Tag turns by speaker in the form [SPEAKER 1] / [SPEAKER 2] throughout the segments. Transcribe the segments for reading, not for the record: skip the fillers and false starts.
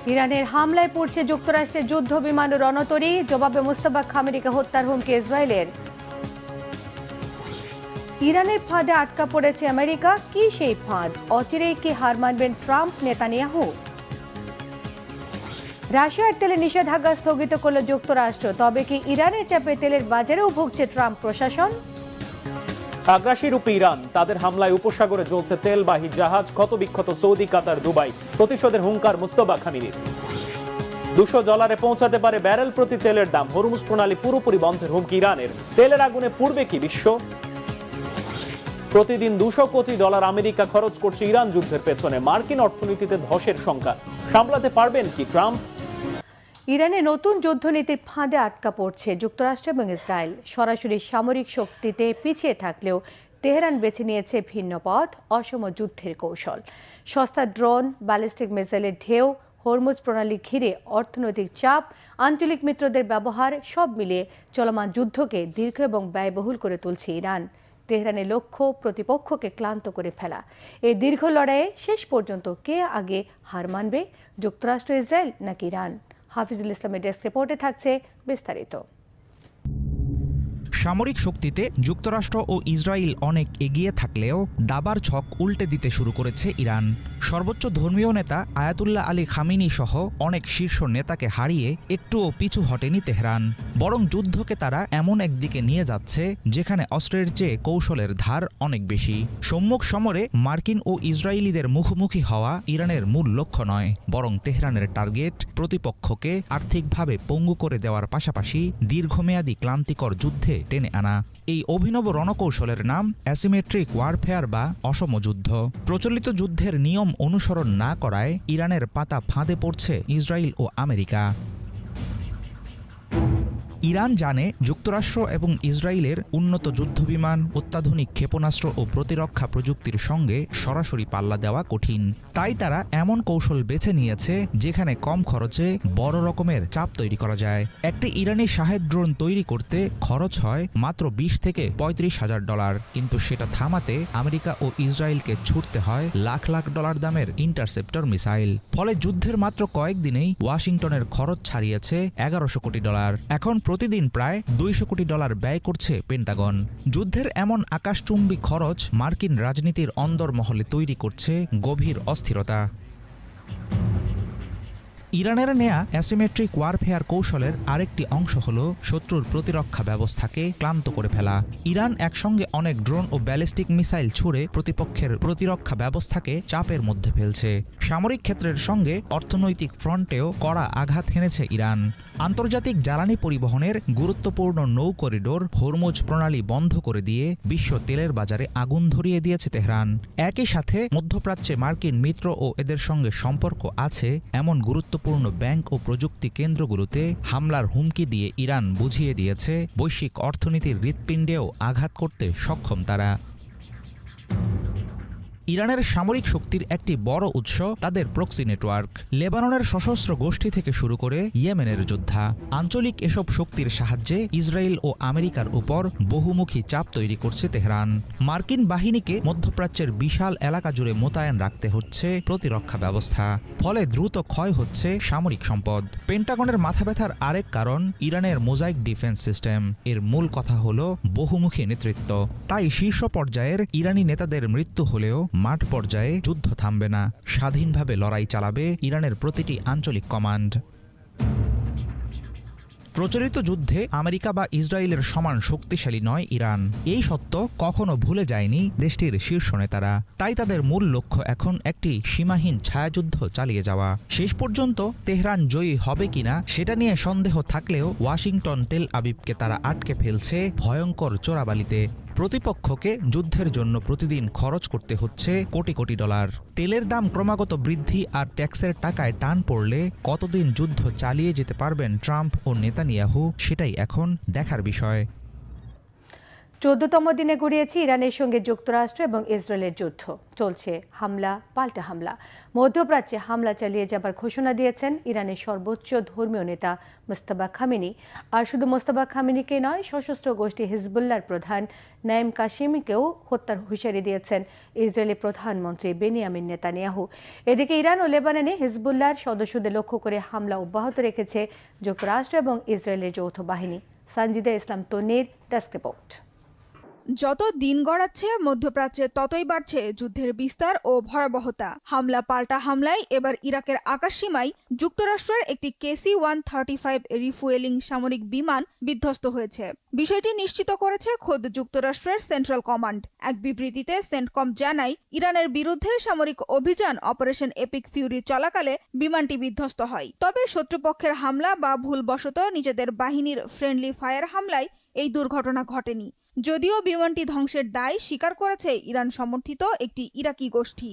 [SPEAKER 1] ইরানের হামলায় পড়ছে যুক্তরাষ্ট্রের যুদ্ধ বিমান ও রণতরী, জবাবে মোস্তফা খামেনিকে হত্যার হুমকি ইসরায়েলের। ইরানের ফাঁদে আটকা পড়েছে আমেরিকা, কি সেই ফাঁদ? অচিরেই কি হার মানবেন ট্রাম্প নেতানিয়াহু? রাশিয়ার তেলে নিষেধাজ্ঞা স্থগিত করল যুক্তরাষ্ট্র, তবে কি ইরানের চাপে তেলের বাজারেও ভুগছে ট্রাম্প প্রশাসন?
[SPEAKER 2] আগ্রাসী রূপে ইরান, তাদের হামলায় উপসাগরে চলছে তেলবাহী জাহাজ, ক্ষতবিক্ষত সৌদি, কাতার, দুবাই। প্রতিশোধের হুঙ্কার মুস্তফা খামেনির। $200 পৌঁছাতে পারে ব্যারেল প্রতি তেলের দাম। হরমুজ প্রণালী পুরোপুরি বন্ধের হুমকি ইরানের। তেলের আগুনে পুড়বে কি বিশ্ব? প্রতিদিন $200 কোটি আমেরিকা খরচ করছে ইরান যুদ্ধের পেছনে। মার্কিন অর্থনীতিতে ধসের সংখ্যা সামলাতে পারবেন কি ট্রাম্প?
[SPEAKER 1] ইরানে নতুন যুদ্ধনীতির ফাঁদে আটকা পড়ছে যুক্তরাষ্ট্র এবং ইসরায়েল। সরাসরি সামরিক শক্তিতে পিছিয়ে থাকলেও তেহরান বেছে নিয়েছে ভিন্ন পথ, অসম যুদ্ধের কৌশল। সস্তা ড্রোন, ব্যালিস্টিক মিসাইলের ঢেউ, হরমুজ প্রণালী ঘিরে অর্থনৈতিক চাপ, আঞ্চলিক মিত্রদের ব্যবহার, সব মিলিয়ে চলমান যুদ্ধকে দীর্ঘ এবং ব্যয়বহুল করে তুলছে ইরান। তেহরানের লক্ষ্য প্রতিপক্ষকে ক্লান্ত করে ফেলা। এই দীর্ঘ লড়াইয়ে শেষ পর্যন্ত কে আগে হার মানবে, যুক্তরাষ্ট্র, ইসরায়েল নাকি ইরান? হাফিজুল ইসলামের ডেস্ক রিপোর্টে থাকছে বিস্তারিত।
[SPEAKER 3] সামরিক শক্তিতে যুক্তরাষ্ট্র ও ইসরায়েল অনেক এগিয়ে থাকলেও দাবার ছক উল্টে দিতে শুরু করেছে ইরান। সর্বোচ্চ ধর্মীয় নেতা আয়াতুল্লাহ আলী খামেনি সহ অনেক শীর্ষ নেতাকে হারিয়ে একটুও পিছু হটেনি তেহরান। বরং যুদ্ধকে তারা এমন একদিকে নিয়ে যাচ্ছে যেখানে অস্ত্রের চেয়ে কৌশলের ধার অনেক বেশি। সম্মুখ সমরে মার্কিন ও ইসরায়েলিদের মুখোমুখি হওয়া ইরানের মূল লক্ষ্য নয়, বরং তেহরানের টার্গেট প্রতিপক্ষকে আর্থিকভাবে পঙ্গু করে দেওয়ার পাশাপাশি দীর্ঘমেয়াদী ক্লান্তিকর যুদ্ধে টেনে আনা। এই অভিনব রণকৌশলের নাম অ্যাসিমেট্রিক ওয়ারফেয়ার বা অসম যুদ্ধ। প্রচলিত যুদ্ধের নিয়ম অনুসরণ না করায় ইরানের পাতা ফাঁদে পড়ছে ইসরায়েল ও আমেরিকা। ইরান জানে যুক্তরাষ্ট্র এবং ইসরায়েলের উন্নত যুদ্ধবিমান, অত্যাধুনিক ক্ষেপণাস্ত্র ও প্রতিরক্ষা প্রযুক্তির সঙ্গে সরাসরি পাল্লা দেওয়া কঠিন। তাই তারা এমন কৌশল বেছে নিয়েছে যেখানে কম খরচে বড় রকমের চাপ তৈরি করা যায়। একটি ইরানি শাহেদ ড্রোন তৈরি করতে খরচ হয় মাত্র $20,000 থেকে $35,000, কিন্তু সেটা থামাতে আমেরিকা ও ইসরায়েলকে ছুটতে হয় লাখ লাখ ডলার দামের ইন্টারসেপ্টর মিসাইল। ফলে যুদ্ধের মাত্র কয়েকদিনেই ওয়াশিংটনের খরচ ছাড়িয়েছে $1,100 কোটি। এখন প্রতিদিন প্রায় $200 কোটি ব্যয় করছে পেন্টাগন। যুদ্ধের এমন আকাশচুম্বী খরচ মার্কিন রাজনীতির অন্দরমহলে তৈরি করছে গভীর অস্থিরতা। ইরানের নেয়া অ্যাসিমেট্রিক ওয়ারফেয়ার কৌশলের আরেকটি অংশ হল শত্রুর প্রতিরক্ষা ব্যবস্থাকে ক্লান্ত করে ফেলা। ইরান একসঙ্গে অনেক ড্রোন ও ব্যালিস্টিক মিসাইল ছুড়ে প্রতিপক্ষের প্রতিরক্ষা ব্যবস্থাকে চাপের মধ্যে ফেলছে। সামরিক ক্ষেত্রের সঙ্গে অর্থনৈতিক ফ্রন্টেও কড়া আঘাত হেনেছে ইরান। আন্তর্জাতিক জ্বালানি পরিবহনের গুরুত্বপূর্ণ নৌ করিডোর হরমুজ প্রণালী বন্ধ করে দিয়ে বিশ্ব তেলের বাজারে আগুন ধরিয়ে দিয়েছে তেহরান। একই সাথে মধ্যপ্রাচ্যে মার্কিন মিত্র ও এদের সঙ্গে সম্পর্ক আছে এমন গুরুত্বপূর্ণ ব্যাংক ও প্রযুক্তি কেন্দ্রগুলোতে হামলার হুমকি দিয়ে ইরান বুঝিয়ে দিয়েছে বৈশ্বিক অর্থনীতির হৃৎপিণ্ডেও আঘাত করতে সক্ষম তারা। ইরানের সামরিক শক্তির একটি বড় উৎস তাদের প্রক্সি নেটওয়ার্ক। লেবাননের সশস্ত্র গোষ্ঠী থেকে শুরু করে ইয়েমেনের যোদ্ধা, আঞ্চলিক এসব শক্তির সাহায্যে ইসরায়েল ও আমেরিকার উপর বহুমুখী চাপ তৈরি করছে তেহরান। মার্কিন বাহিনীকে মধ্যপ্রাচ্যের বিশাল এলাকা জুড়ে মোতায়েন রাখতে হচ্ছে প্রতিরক্ষা ব্যবস্থা। ফলে দ্রুত ক্ষয় হচ্ছে সামরিক সম্পদ। পেন্টাগনের মাথা ব্যথার আরেক কারণ ইরানের মোজাইক ডিফেন্স সিস্টেম। এর মূল কথা হলো বহুমুখী নেতৃত্ব। তাই শীর্ষ পর্যায়ের ইরানি নেতাদের মৃত্যু হলেও মাঠ পর্যায়ে যুদ্ধ থামবে না। স্বাধীনভাবে লড়াই চালাবে ইরানের প্রতিটি আঞ্চলিক কমান্ড। প্রচলিত যুদ্ধে আমেরিকা বা ইসরায়েলের সমান শক্তিশালী নয় ইরান। এই সত্য কখনো ভুলে যায়নি দেশটির শীর্ষ নেতারা। তাই তাদের মূল লক্ষ্য এখন একটি সীমাহীন ছায়াযুদ্ধ চালিয়ে যাওয়া। শেষ পর্যন্ত তেহরান জয়ী হবে কিনা সেটা নিয়ে সন্দেহ থাকলেও ওয়াশিংটন তেল আবিবকে তারা আটকে ফেলছে ভয়ঙ্কর চোরাবালিতে। প্রতিপক্ষকে যুদ্ধের জন্য প্রতিদিন খরচ করতে হচ্ছে কোটি কোটি ডলার। তেলের দাম ক্রমাগত বৃদ্ধি আর ট্যাক্সের টাকায় টান পড়লে কতদিন যুদ্ধ চালিয়ে যেতে পারবেন ট্রাম্প ও নেতানিয়াহু, সেটাই এখন দেখার বিষয়।
[SPEAKER 1] 14তম দিনে গড়িয়েছে ইরানের সঙ্গে যুক্তরাষ্ট্র এবং ইসরায়েলের যুদ্ধ। চলছে হামলা পাল্টা হামলা। মধ্যপ্রাচ্যে হামলা চালিয়ে যাবার ঘোষণা দিয়েছেন ইরানের সর্বোচ্চ ধর্মীয় নেতা মুজতবা খামেনি। আর শুধু মুজতবা খামেনিকে নয়, সশস্ত্র গোষ্ঠী হিজবুল্লাহর প্রধান নাইম কাসেমিকেও হত্যার হুঁশিয়ারি দিয়েছেন ইসরায়েলি প্রধানমন্ত্রী বেনিয়ামিন নেতানিয়াহু। এদিকে ইরান ও লেবাননে হিজবুল্লাহর সদস্যদের লক্ষ্য করে হামলা অব্যাহত রেখেছে যুক্তরাষ্ট্র এবং ইসরায়েলের যৌথ বাহিনী। সানজিদা ইসলাম তন্নির, ডেস্ক রিপোর্ট।
[SPEAKER 4] যত দিন গড়াচ্ছে মধ্যপ্রাচ্যে ততই বাড়ছে যুদ্ধের বিস্তার ও ভয়াবহতা। হামলা পাল্টা হামলায় এবার ইরাকের আকাশসীমায় যুক্তরাষ্ট্রের একটি KC-135 রিফুয়েলিং সামরিক বিমান বিধ্বস্ত হয়েছে। বিষয়টি নিশ্চিত করেছে খোদ যুক্তরাষ্ট্রের সেন্ট্রাল কমান্ড। এক বিবৃতিতে সেন্টকম জানায়, ইরানের বিরুদ্ধে সামরিক অভিযান অপারেশন এপিক ফিউরি চলাকালে বিমানটি বিধ্বস্ত হয়। তবে শত্রুপক্ষের হামলা বা ভুলবশত নিজেদের বাহিনীর ফ্রেন্ডলি ফায়ার হামলায় এই দুর্ঘটনা ঘটেনি। যদিও বিমানটি ধ্বংসের দায় স্বীকার করেছে ইরান সমর্থিত একটি ইরাকি গোষ্ঠী।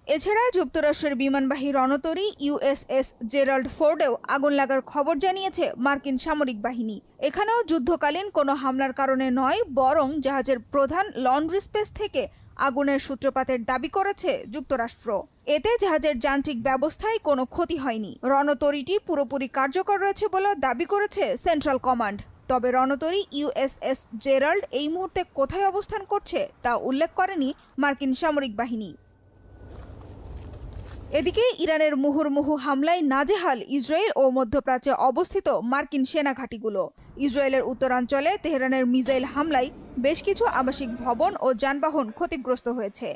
[SPEAKER 4] এছাড়া যুক্তরাষ্ট্রের বিমানবাহী রণতরী USS জেরাল্ড ফোর্ডেও আগুন লাগার খবর জানিয়েছে মার্কিন সামরিক বাহিনী। এখানেও যুদ্ধকালীন কোনো হামলার কারণে নয়, বরং জাহাজের প্রধান লন্ড্রি স্পেস থেকে আগুনের সূত্রপাতের দাবি করেছে যুক্তরাষ্ট্র। এতে জাহাজের যান্ত্রিক ব্যবস্থায় কোনো ক্ষতি হয়নি। রণতরীটি পুরোপুরি কার্যকর রয়েছে বলে দাবি করেছে সেন্ট্রাল কমান্ড। তবে রণতরী USS জেরাল্ড এই মুহূর্তে কোথায় অবস্থান করছে তা উল্লেখ করেনি মার্কিন সামরিক বাহিনী। এদিকে ইরানের মুহুর্মুহু হামলায় নাজেহাল ইসরায়েল ও মধ্যপ্রাচ্যে অবস্থিত মার্কিন সেনা ঘাঁটিগুলো। ইসরায়েলের উত্তরাঞ্চলে তেহরানের মিসাইল হামলায় বেশ কিছু আবাসিক ভবন ও যানবাহন ক্ষতিগ্রস্ত হয়েছে।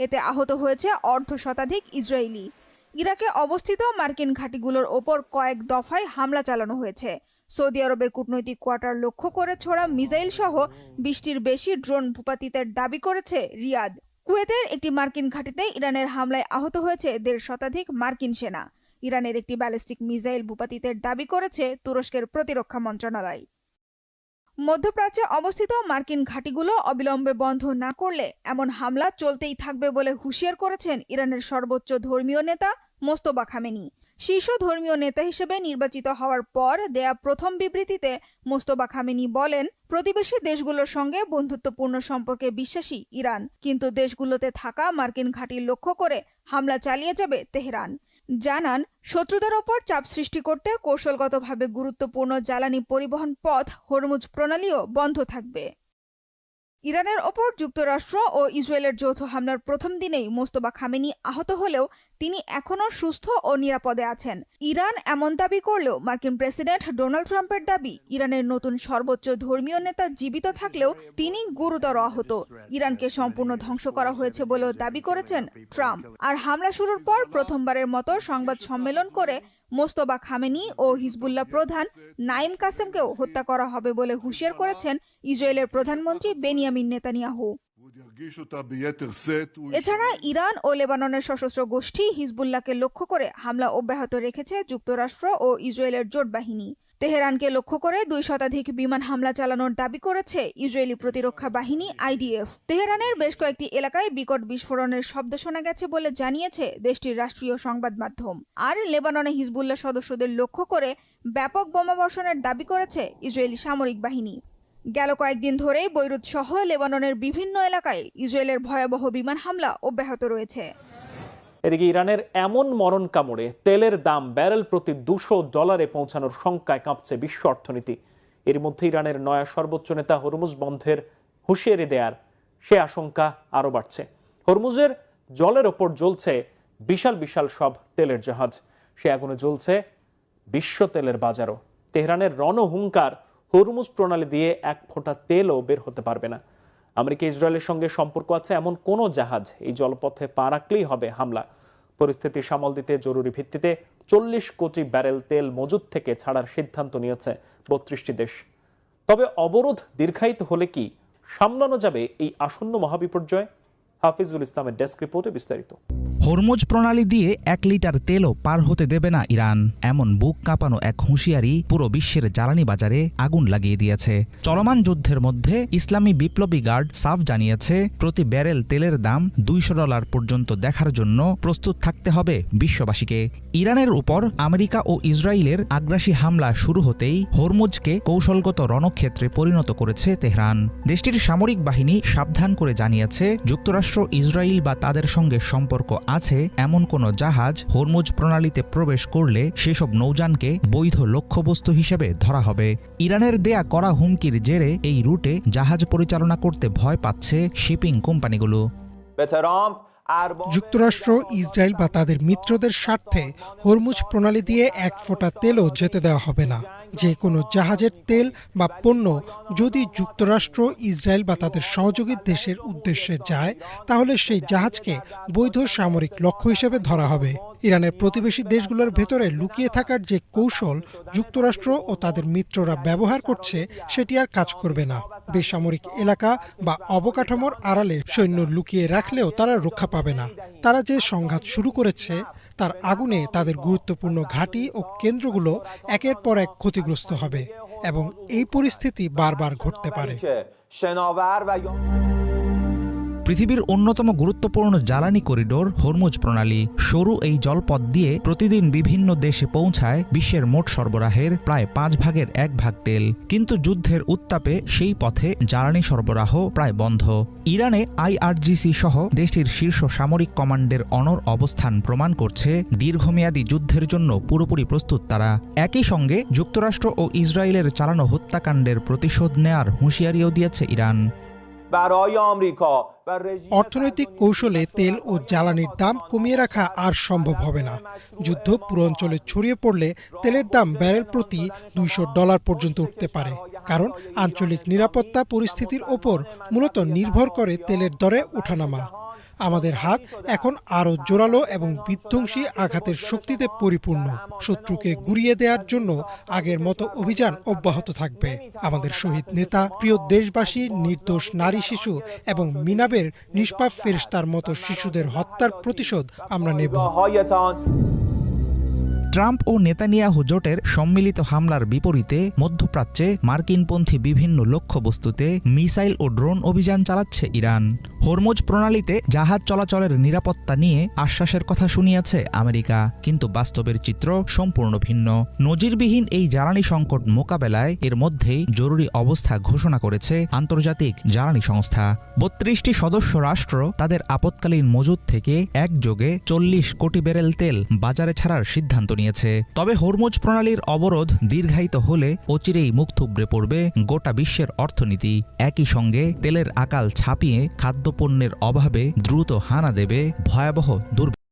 [SPEAKER 4] এতে আহত হয়েছে অর্ধ শতাধিক ইসরায়েলি। ইরাকে অবস্থিত মার্কিন ঘাঁটিগুলোর ওপর কয়েক দফায় হামলা চালানো হয়েছে। সৌদি আরবের কূটনৈতিক কোয়ার্টার লক্ষ্য করে ছোড়া মিসাইল সহ 20টির বেশি ড্রোন ভূপাতিতের দাবি করেছে রিয়াদ। কুয়েতের একটি মার্কিন ঘাঁটিতে ইরানের হামলায় আহত হয়েছে 1.5 শতাধিক মার্কিন সেনা। ইরানের একটি ব্যালিস্টিক মিসাইল ভূপাতিতের দাবি করেছে তুরস্কের প্রতিরক্ষা মন্ত্রণালয়। মধ্যপ্রাচ্যে অবস্থিত মার্কিন ঘাঁটিগুলো অবিলম্বে বন্ধ না করলে এমন হামলা চলতেই থাকবে বলে হুঁশিয়ার করেছেন ইরানের সর্বোচ্চ ধর্মীয় নেতা মোস্তফা খামেনি। শীর্ষ ধর্মীয় নেতা হিসেবে নির্বাচিত হওয়ার পর দেয়া প্রথম বিবৃতিতে মোস্তফা খামেনি বলেন, প্রতিবেশী দেশগুলোর সঙ্গে বন্ধুত্বপূর্ণ সম্পর্কে বিশ্বাসী ইরান, কিন্তু দেশগুলোতে থাকা মার্কিন ঘাঁটি লক্ষ্য করে হামলা চালিয়ে যাবে তেহরান। জানান, শত্রুদের ওপর চাপ সৃষ্টি করতে কৌশলগতভাবে গুরুত্বপূর্ণ জ্বালানি পরিবহন পথ হরমুজ প্রণালীও বন্ধ থাকবে। ইরানের ওপর যুক্তরাষ্ট্র ও ইসরায়েলের যৌথ হামলার প্রথম দিনেই মোস্তফা খামেনি আহত হলেও তিনি এখনও সুস্থ ও নিরাপদে আছেন। ইরান এমন দাবি করলেও মার্কিন প্রেসিডেন্ট ডোনাল্ড ট্রাম্পের দাবি, ইরানের নতুন সর্বোচ্চ ধর্মীয় নেতা জীবিত থাকলেও তিনি গুরুতর আহত। ইরানকে সম্পূর্ণ ধ্বংস করা হয়েছে বলেও দাবি করেছেন ট্রাম্প। আর হামলা শুরুর পর প্রথমবারের মতো সংবাদ সম্মেলন করে মোস্তফা খামেনি ও হিজবুল্লাহ প্রধান নাইম কাসেমকেও হত্যা করা হবে বলে হুঁশিয়ার করেছেন ইসরায়েলের প্রধানমন্ত্রী বেনিয়ামিন নেতানিয়াহু। এছাড়া ইরান ও লেবাননের সশস্ত্র গোষ্ঠী হিজবুল্লাহকে লক্ষ্য করে হামলা অব্যাহত রেখেছে যুক্তরাষ্ট্র ও ইসরায়েলের জোট বাহিনী। তেহরানকে লক্ষ্য করে 2 শতাধিক বিমান হামলা চালানোর দাবি করেছে ইসরায়েলি প্রতিরক্ষা বাহিনী IDF। তেহরানের বেশ কয়েকটি এলাকায় বিকট বিস্ফোরণের শব্দ শোনা গেছে বলে জানিয়েছে দেশটির রাষ্ট্রীয় সংবাদ মাধ্যম। আর লেবাননে হিজবুল্লাহ সদস্যদের লক্ষ্য করে ব্যাপক বোমাবর্ষণের দাবি করেছে ইসরায়েলি সামরিক বাহিনী। গেল কয়েকদিন ধরেই বৈরুত সহ লেবাননের বিভিন্ন এলাকায় ইসরায়েলের ভয়াবহ বিমান হামলা অব্যাহত রয়েছে।
[SPEAKER 2] এদিকে ইরানের এমন মরণ কামড়ে তেলের দাম ব্যারেল প্রতি $200 পৌঁছানোর শঙ্কায় কাঁপছে বিশ্ব অর্থনীতি। এর মধ্যে ইরানের নয়া সর্বোচ্চ নেতা হরমুজ বন্ধের হুঁশিয়ারি দেয়ার সে আশঙ্কা আরও বাড়ছে। হরমুজের জলের ওপর জ্বলছে বিশাল বিশাল সব তেলের জাহাজ। সে আগুনে জ্বলছে বিশ্ব তেলের বাজারও। তেহরানের রণহুঙ্কার, হরমুজ প্রণালী দিয়ে এক ফোঁটা তেলও বের হতে পারবে না। আমেরিকা ইসরায়েলের সঙ্গে সম্পর্ক আছে এমন কোনো জাহাজ এই জলপথে পা রাখলেই হবে হামলা। পরিস্থিতি সামাল দিতে জরুরি ভিত্তিতে 40 কোটি ব্যারেল তেল মজুদ থেকে ছাড়ার সিদ্ধান্ত নিয়েছে 32টি দেশ। তবে অবরোধ দীর্ঘায়িত হলে কি সামলানো যাবে এই আসন্ন মহাবিপর্যয়? হাফিজুল ইসলামের ডেস্ক রিপোর্টে বিস্তারিত।
[SPEAKER 3] হরমুজ প্রণালী দিয়ে 1 লিটার তেলও পার হতে দেবে না ইরান, এমন বুক কাঁপানো এক হুঁশিয়ারি পুরো বিশ্বের জ্বালানি বাজারে আগুন লাগিয়ে দিয়েছে। চলমান যুদ্ধের মধ্যে ইসলামী বিপ্লবী গার্ড সাফ জানিয়েছে, প্রতি ব্যারেল তেলের দাম $200 পর্যন্ত দেখার জন্য প্রস্তুত থাকতে হবে বিশ্ববাসীকে। ইরানের উপর আমেরিকা ও ইসরায়েলের আগ্রাসী হামলা শুরু হতেই হরমুজকে কৌশলগত রণক্ষেত্রে পরিণত করেছে তেহরান। দেশটির সামরিক বাহিনী সাবধান করে জানিয়েছে, যুক্তরাষ্ট্র, ইসরায়েল বা তাদের সঙ্গে সম্পর্ক আছে এমন কোনো জাহাজ হরমুজ প্রণালীতে প্রবেশ করলে সেসব নৌযানকে বৈধ লক্ষ্যবস্তু হিসেবে ধরা হবে। ইরানের দেয়া কড়া হুমকির জেরে এই রুটে জাহাজ পরিচালনা করতে ভয় পাচ্ছে শিপিং কোম্পানিগুলো।
[SPEAKER 5] যুক্তরাষ্ট্র, ইসরায়েল বা তাদের মিত্রদের স্বার্থে হরমুজ প্রণালী দিয়ে 1 ফোঁটা তেলও যেতে দেওয়া হবে না। যে কোনো জাহাজের তেল বা পণ্য যদি যুক্তরাষ্ট্র, ইসরায়েল বা তাদের সহযোগী দেশের উদ্দেশ্যে যায়, তাহলে সেই জাহাজকে বৈধ সামরিক লক্ষ্য হিসেবে ধরা হবে। ইরানের প্রতিবেশী দেশগুলোর ভেতরে লুকিয়ে থাকার যে কৌশল যুক্তরাষ্ট্র ও তাদের মিত্ররা ব্যবহার করছে, সেটি আর কাজ করবে না। বেসামরিক এলাকা বা অবকাঠামোর আড়ালে সৈন্য লুকিয়ে রাখলেও তারা রক্ষা পাবে না। তারা যে সংঘাত শুরু করেছে তার আগুনে তাদের গুরুত্বপূর্ণ ঘাঁটি ও কেন্দ্রগুলো একের পর এক ক্ষতিগ্রস্ত হবে এবং এই পরিস্থিতি বারবার ঘটতে পারে।
[SPEAKER 3] পৃথিবীর অন্যতম গুরুত্বপূর্ণ জ্বালানি করিডোর হরমুজ প্রণালী। সরু এই জলপথ দিয়ে প্রতিদিন বিভিন্ন দেশে পৌঁছায় বিশ্বের মোট সরবরাহের প্রায় 1/5 তেল। কিন্তু যুদ্ধের উত্তাপে সেই পথে জ্বালানি সরবরাহ প্রায় বন্ধ। ইরানে IRGC সহ দেশটির শীর্ষ সামরিক কমান্ডের অনড় অবস্থান প্রমাণ করছে, দীর্ঘমেয়াদী যুদ্ধের জন্য পুরোপুরি প্রস্তুত তারা। একই সঙ্গে যুক্তরাষ্ট্র ও ইসরায়েলের চালানো হত্যাকাণ্ডের প্রতিশোধ নেয়ার হুঁশিয়ারিও দিয়েছে ইরান।
[SPEAKER 5] অর্থনৈতিক কৌশলে তেল ও জ্বালানির দাম কমিয়ে রাখা আর সম্ভব হবে না। যুদ্ধ পুরো অঞ্চলে ছড়িয়ে পড়লে তেলের দাম ব্যারেল প্রতি $200 পর্যন্ত উঠতে পারে, কারণ আঞ্চলিক নিরাপত্তা পরিস্থিতির ওপর মূলত নির্ভর করে তেলের দরে ওঠানামা। আমাদের হাত এখন আরও জোরালো এবং বিধ্বংসী আঘাতের শক্তিতে পরিপূর্ণ। শত্রুকে গুড়িয়ে দেওয়ার জন্য আগের মতো অভিযান অব্যাহত থাকবে। আমাদের শহীদ নেতা, প্রিয় দেশবাসী, নির্দোষ নারী, শিশু এবং মিনাবের নিষ্পাপ ফেরেশতার মতো শিশুদের হত্যার প্রতিশোধ আমরা নেব।
[SPEAKER 3] ট্রাম্প ও নেতানিয়াহু জোটের সম্মিলিত হামলার বিপরীতে মধ্যপ্রাচ্যে মার্কিনপন্থী বিভিন্ন লক্ষ্যবস্তুতে মিসাইল ও ড্রোন অভিযান চালাচ্ছে ইরান। হরমুজ প্রণালীতে জাহাজ চলাচলের নিরাপত্তা নিয়ে আশ্বাসের কথা শুনিয়েছে আমেরিকা, কিন্তু বাস্তবের চিত্র সম্পূর্ণ ভিন্ন। নজিরবিহীন এই জ্বালানি সংকট মোকাবেলায় এর মধ্যেই জরুরি অবস্থা ঘোষণা করেছে আন্তর্জাতিক জ্বালানি সংস্থা। 32টি সদস্য রাষ্ট্র তাদের আপৎকালীন মজুদ থেকে একযোগে 40 কোটি ব্যারেল তেল বাজারে ছাড়ার সিদ্ধান্ত নিয়েছে। তবে হরমুজ প্রণালীর অবরোধ দীর্ঘায়িত হলে অচিরেই মুখ থুবড়ে পড়বে গোটা বিশ্বের অর্থনীতি। একই সঙ্গে তেলের আকাল ছাপিয়ে খাদ্যপণ্যের অভাবে দ্রুত হানা দেবে ভয়াবহ দুর্ভিক্ষ।